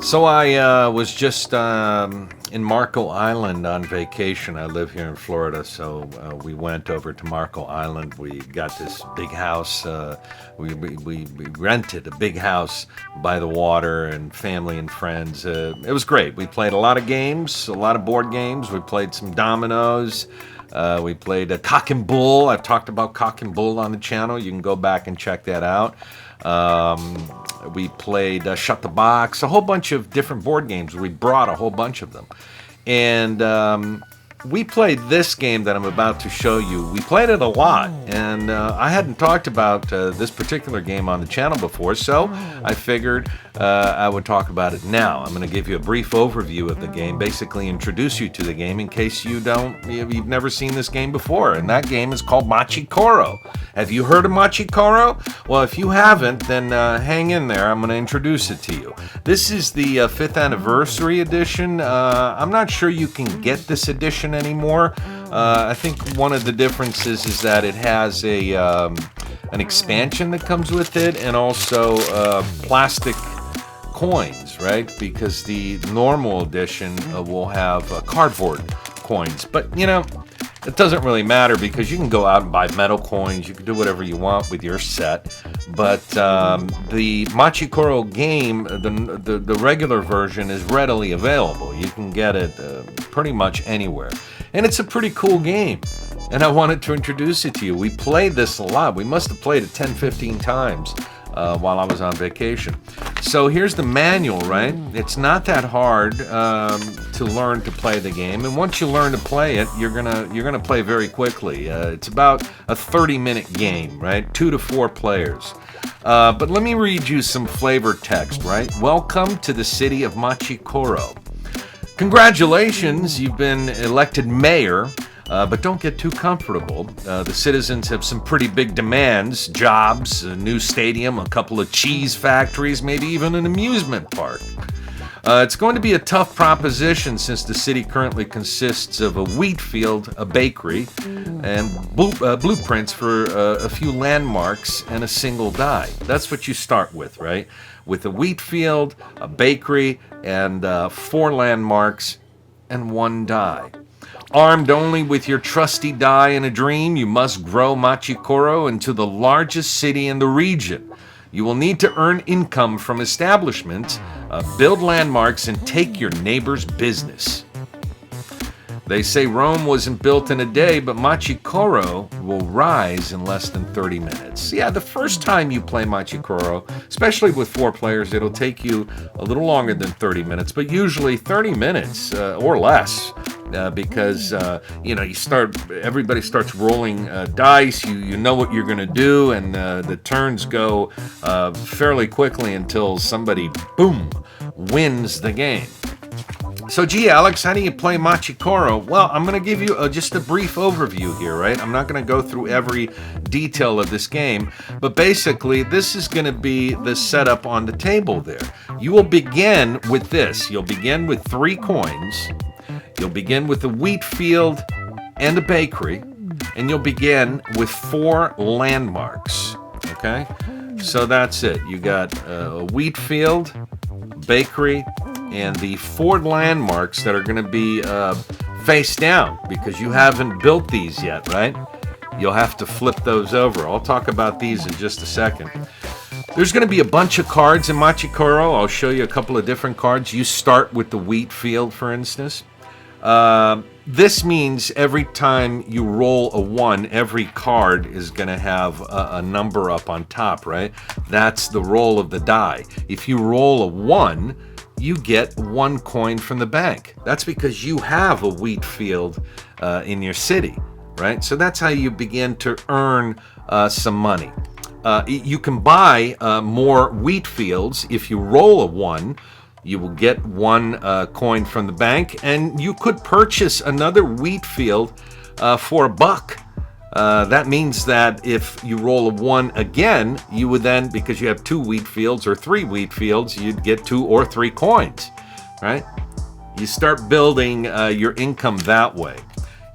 So I was just in Marco Island on vacation. I live here in Florida, so we went over to Marco Island. We got this big house. We rented a big house by the water, and family and friends. It was great. We played a lot of games, a lot of board games. We played some dominoes. We played a cock and bull. I've talked about cock and bull on the channel. You can go back and check that out. We played Shut the Box, a whole bunch of different board games. We brought a whole bunch of them. And we played this game that I'm about to show you. We played it a lot, and I hadn't talked about this particular game on the channel before, so I figured I would talk about it now. I'm going to give you a brief overview of the game, basically introduce you to the game in case you've never seen this game before, and that game is called Machi Koro. Have you heard of Machi Koro? Well, if you haven't, then hang in there. I'm going to introduce it to you. This is the 5th anniversary edition. I'm not sure you can get this edition anymore. I think one of the differences is that it has an expansion that comes with it, and also plastic coins, right? Because the normal edition will have cardboard coins. But, you know, it doesn't really matter because you can go out and buy metal coins. You can do whatever you want with your set. But the Machi Koro game, the regular version, is readily available. You can get it pretty much anywhere. And it's a pretty cool game. And I wanted to introduce it to you. We played this a lot. We must have played it 10, 15 times while I was on vacation. So here's the manual, right? It's not that hard to learn to play the game, and once you learn to play it, you're gonna play very quickly. It's about a 30-minute game, right? 2 to 4 players. But let me read you some flavor text, right? Welcome to the city of Machi Koro. Congratulations, you've been elected mayor. But don't get too comfortable. The citizens have some pretty big demands: jobs, a new stadium, a couple of cheese factories, maybe even an amusement park. It's going to be a tough proposition since the city currently consists of a wheat field, a bakery, and blueprints for a few landmarks and a single die. That's what you start with, right? With a wheat field, a bakery, and 4 landmarks and 1 die. Armed only with your trusty die and a dream, you must grow Machi Koro into the largest city in the region. You will need to earn income from establishments, build landmarks, and take your neighbor's business. They say Rome wasn't built in a day, but Machi Koro will rise in less than 30 minutes. Yeah, the first time you play Machi Koro, especially with 4 players, it'll take you a little longer than 30 minutes, but usually 30 minutes or less. Because you know, everybody starts rolling dice. You know what you're going to do, and the turns go fairly quickly until somebody, boom, wins the game. So, gee, Alex, how do you play Machi Koro? Well, I'm going to give you just a brief overview here, right? I'm not going to go through every detail of this game, but basically, this is going to be the setup on the table there. You will begin with this. You'll begin with 3 coins. You'll begin with a wheat field and a bakery, and you'll begin with 4 landmarks, okay? So that's it. You got a wheat field, bakery, and the 4 landmarks that are going to be face down because you haven't built these yet, right? You'll have to flip those over. I'll talk about these in just a second. There's going to be a bunch of cards in Machi Koro. I'll show you a couple of different cards. You start with the wheat field, for instance. This means every time you roll a 1, every card is going to have a number up on top, right? That's the roll of the die. If you roll a 1, you get 1 coin from the bank. That's because you have a wheat field in your city, right? So that's how you begin to earn some money. You can buy more wheat fields. If you roll a 1, you will get 1 coin from the bank, and you could purchase another wheat field for $1. That means that if you roll a 1 again, you would then, because you have 2 wheat fields or 3 wheat fields, you'd get 2 or 3 coins, right? You start building your income that way.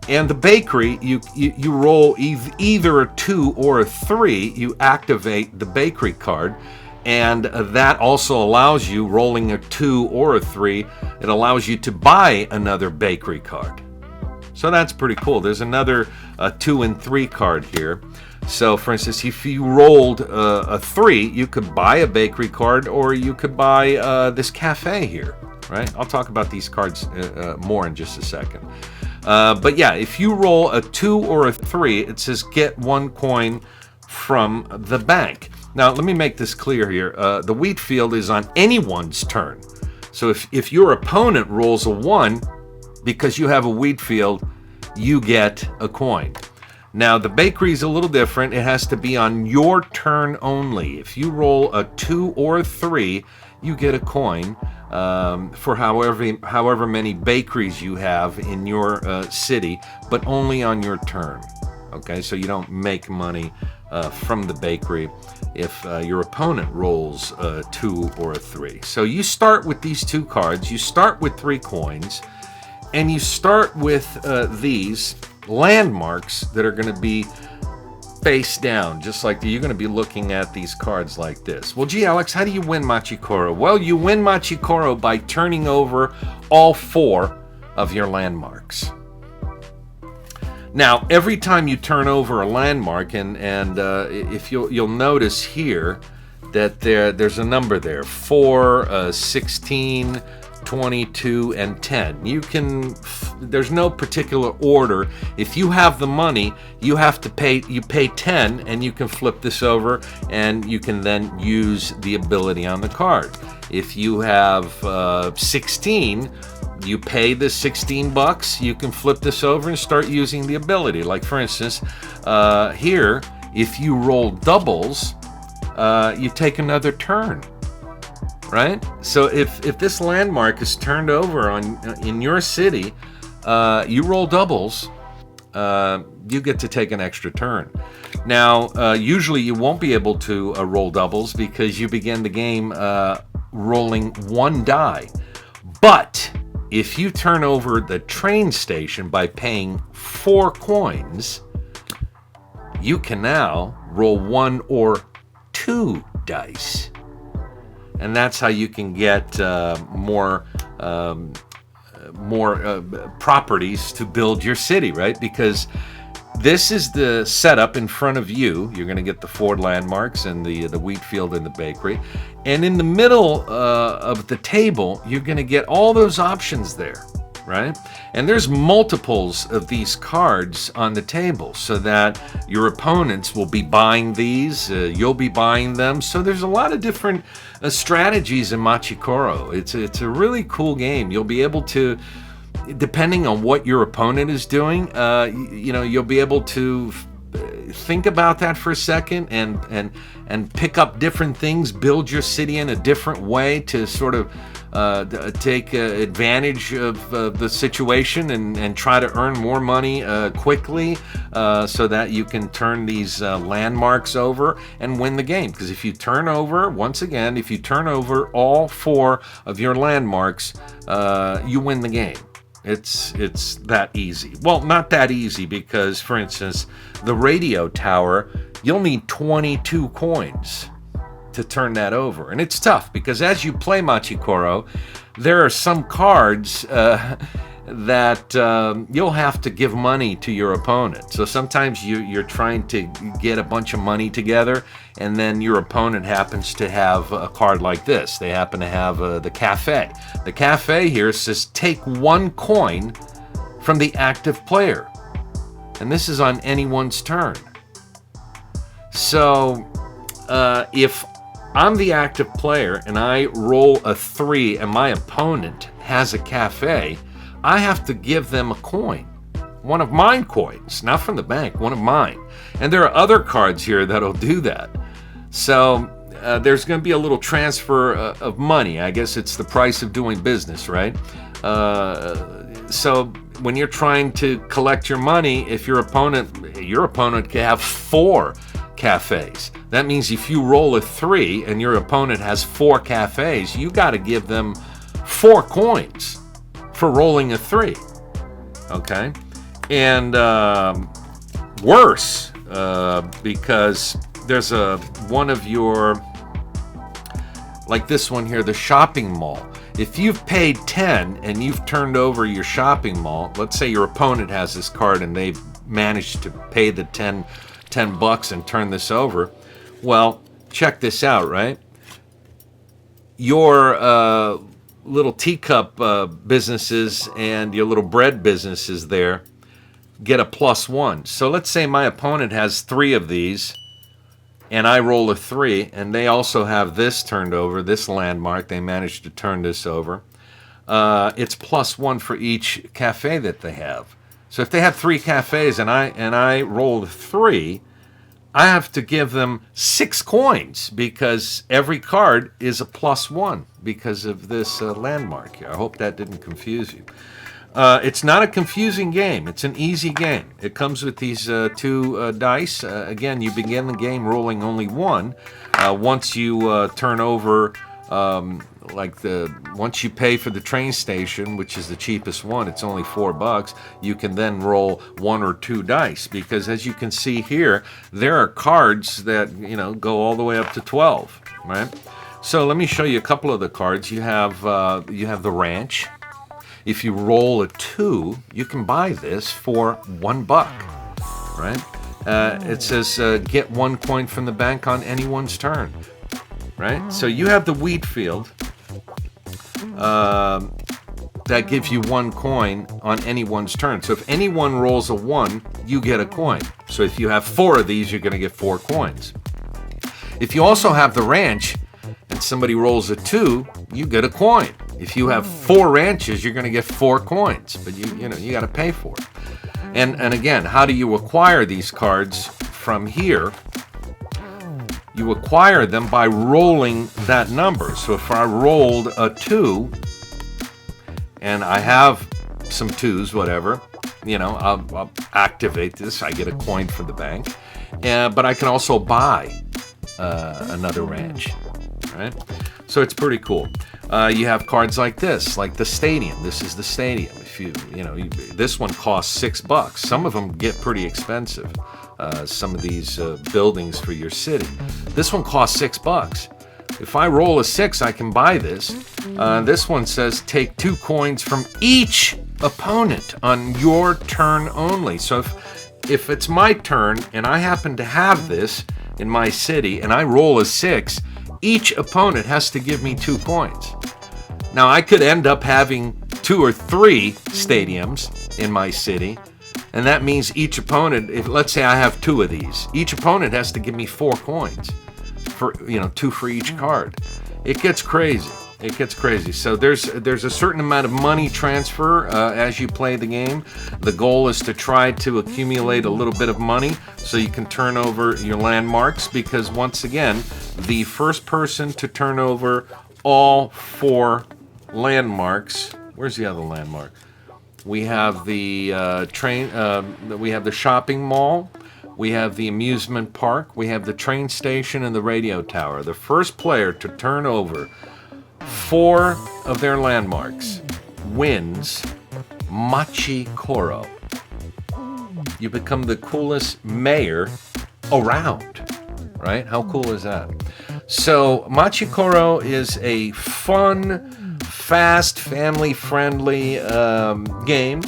And the bakery, you roll either a 2 or a 3, you activate the bakery card, And that also allows you, rolling a 2 or a 3, it allows you to buy another bakery card. So that's pretty cool. There's another 2 and 3 card here. So for instance, if you rolled a 3, you could buy a bakery card, or you could buy this cafe here, right? I'll talk about these cards more in just a second. But yeah, if you roll a 2 or a 3, it says get 1 coin from the bank. Now, let me make this clear here. The wheat field is on anyone's turn. So if your opponent rolls a 1, because you have a wheat field, you get a coin. Now, the bakery is a little different. It has to be on your turn only. If you roll a 2 or a 3, you get a coin for however many bakeries you have in your city, but only on your turn. Okay, so you don't make money from the bakery if your opponent rolls a 2 or a 3. So you start with these 2 cards. You start with 3 coins, and you start with these landmarks that are going to be face down, just like you're going to be looking at these cards like this. Well, gee, Alex, how do you win Machi Koro? Well, you win Machi Koro by turning over all 4 of your landmarks. Now, every time you turn over a landmark, and if you'll notice here that there's a number there, 4, 16, 22, and 10. You can, there's no particular order. If you have the money, you pay 10, and you can flip this over, and you can then use the ability on the card. If you have 16, you pay the 16 bucks, you can flip this over and start using the ability. Like for instance, here, if you roll doubles, you take another turn. Right? So if this landmark is turned over in your city, you roll doubles, you get to take an extra turn. Now, usually you won't be able to roll doubles because you begin the game rolling 1 die. But if you turn over the train station by paying 4 coins, you can now roll 1 or 2 dice. And that's how you can get more properties to build your city, right? Because this is the setup in front of you. You're going to get the 4 landmarks and the wheat field and the bakery. And in the middle of the table, you're going to get all those options there, right? And there's multiples of these cards on the table so that your opponents will be buying these, you'll be buying them. So there's a lot of different strategies in Machi Koro. It's a really cool game. You'll be able to, depending on what your opponent is doing, you'll be able to think about that for a second and pick up different things, build your city in a different way to sort of take advantage of the situation and try to earn more money quickly so that you can turn these landmarks over and win the game. Because if you turn over, once again, if you turn over all 4 of your landmarks, you win the game. It's that easy. Well, not that easy because, for instance, the radio tower, you'll need 22 coins to turn that over. And it's tough because as you play Machi Koro, there are some cards that you'll have to give money to your opponent. So sometimes you're trying to get a bunch of money together, and then your opponent happens to have a card like this. They happen to have the cafe. The cafe here says take 1 coin from the active player. And this is on anyone's turn. So if I'm the active player and I roll a 3 and my opponent has a cafe, I have to give them a coin. One of mine coins, not from the bank, one of mine. And there are other cards here that'll do that. So there's going to be a little transfer of money. I guess it's the price of doing business, right? So when you're trying to collect your money, if your opponent can have 4 cafes. That means if you roll a 3 and your opponent has 4 cafes, you got to give them 4 coins for rolling a 3. Okay? And worse, because there's one of your like this one here, the shopping mall. If you've paid 10 and you've turned over your shopping mall, let's say your opponent has this card and they've managed to pay the 10 bucks and turn this over. Well, check this out, right? Your little teacup businesses and your little bread businesses there get a +1. So let's say my opponent has 3 of these and I roll a 3, and they also have this turned over, this landmark. They managed to turn this over. It's +1 for each cafe that they have. So if they have 3 cafes and I rolled 3, I have to give them 6 coins because every card is a +1 because of this landmark here. I hope that didn't confuse you. It's not a confusing game. It's an easy game. It comes with these 2 dice. Again, you begin the game rolling only 1. Once you turn over, once you pay for the train station, which is the cheapest one, it's only $4. You can then roll 1 or 2 dice because, as you can see here, there are cards that go all the way up to 12. Right. So let me show you a couple of the cards. You have the ranch. If you roll a 2, you can buy this for $1, right? It says get 1 coin from the bank on anyone's turn, right? So you have the wheat field that gives you 1 coin on anyone's turn. So if anyone rolls a 1, you get a coin. So if you have 4 of these, you're going to get 4 coins. If you also have the ranch and somebody rolls a 2, you get a coin. If you have 4 ranches, you're going to get 4 coins, but you got to pay for it. And again, how do you acquire these cards from here? You acquire them by rolling that number. So if I rolled a 2 and I have some 2s, whatever, I'll activate this. I get a coin from the bank, but I can also buy another ranch, right? So it's pretty cool. You have cards like this, like the stadium. This is the stadium. If this one costs $6. Some of them get pretty expensive. Some of these buildings for your city. This one costs $6. If I roll a 6, I can buy this. This one says take 2 coins from each opponent on your turn only. So if it's my turn and I happen to have this in my city and I roll a 6, each opponent has to give me 2 coins. Now, I could end up having 2 or 3 stadiums in my city, and that means each opponent, let's say I have 2 of these, each opponent has to give me 4 coins for 2 for each card. It gets crazy. It gets crazy. So there's a certain amount of money transfer as you play the game. The goal is to try to accumulate a little bit of money so you can turn over your landmarks, because once again, the first person to turn over all 4 landmarks. Where's the other landmark? We have the train. We have the shopping mall. We have the amusement park. We have the train station and the radio tower. The first player to turn over 4 of their landmarks wins Machi Koro. You become the coolest mayor around, right? How cool is that? So Machi Koro is a fun, fast, family-friendly game,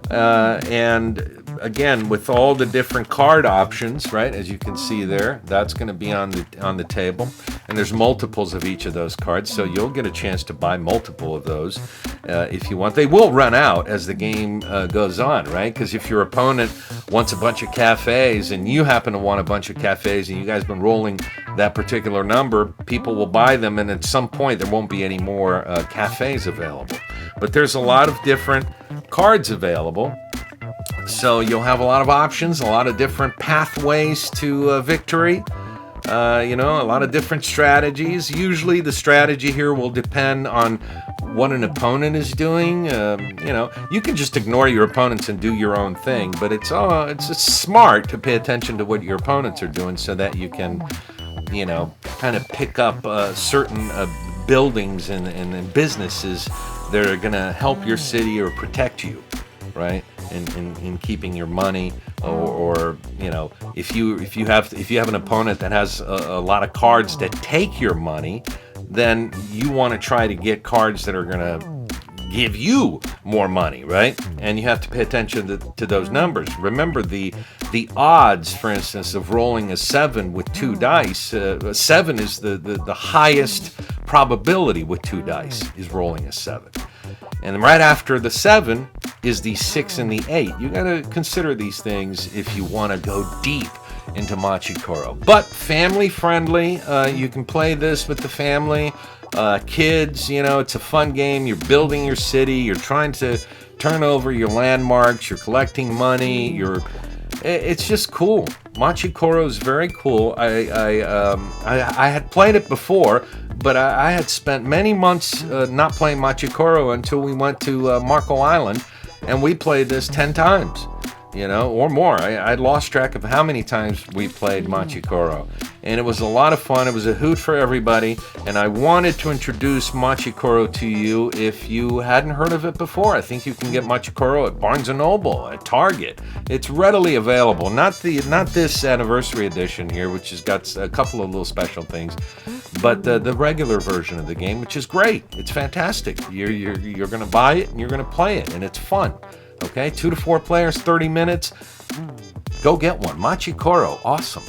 and again, with all the different card options, right? As you can see there, that's going to be on the table, and there's multiples of each of those cards, so you'll get a chance to buy multiple of those if you want. They will run out as the game goes on, right? Because if your opponent wants a bunch of cafes and you happen to want a bunch of cafes and you guys been rolling that particular number, people will buy them, and at some point there won't be any more cafes available. But there's a lot of different cards available. So you'll have a lot of options, a lot of different pathways to victory, a lot of different strategies. Usually the strategy here will depend on what an opponent is doing. You can just ignore your opponents and do your own thing, but it's smart to pay attention to what your opponents are doing so that you can, kind of pick up certain buildings and businesses that are going to help your city or protect you, right? In keeping your money, or if you have an opponent that has a lot of cards that take your money, then you want to try to get cards that are going to give you more money, right? And you have to pay attention to those numbers. Remember the odds, for instance, of rolling a 7 with 2 dice. 7 is the highest probability with 2 dice is rolling a 7. And right after the 7 is the 6 and the 8. You got to consider these things if you want to go deep into Machi Koro. But family friendly. You can play this with the family. Kids, it's a fun game. You're building your city. You're trying to turn over your landmarks. You're collecting money. It's just cool. Machi Koro is very cool. I had played it before, but I had spent many months not playing Machi Koro until we went to Marco Island, and we played this 10 times. Or more. I lost track of how many times we played Machi Koro. And it was a lot of fun. It was a hoot for everybody. And I wanted to introduce Machi Koro to you if you hadn't heard of it before. I think you can get Machi Koro at Barnes & Noble, at Target. It's readily available. Not this anniversary edition here, which has got a couple of little special things, but the regular version of the game, which is great. It's fantastic. You're going to buy it and you're going to play it, and it's fun. Okay, 2 to 4 players, 30 minutes. Go get one. Machi Koro, awesome.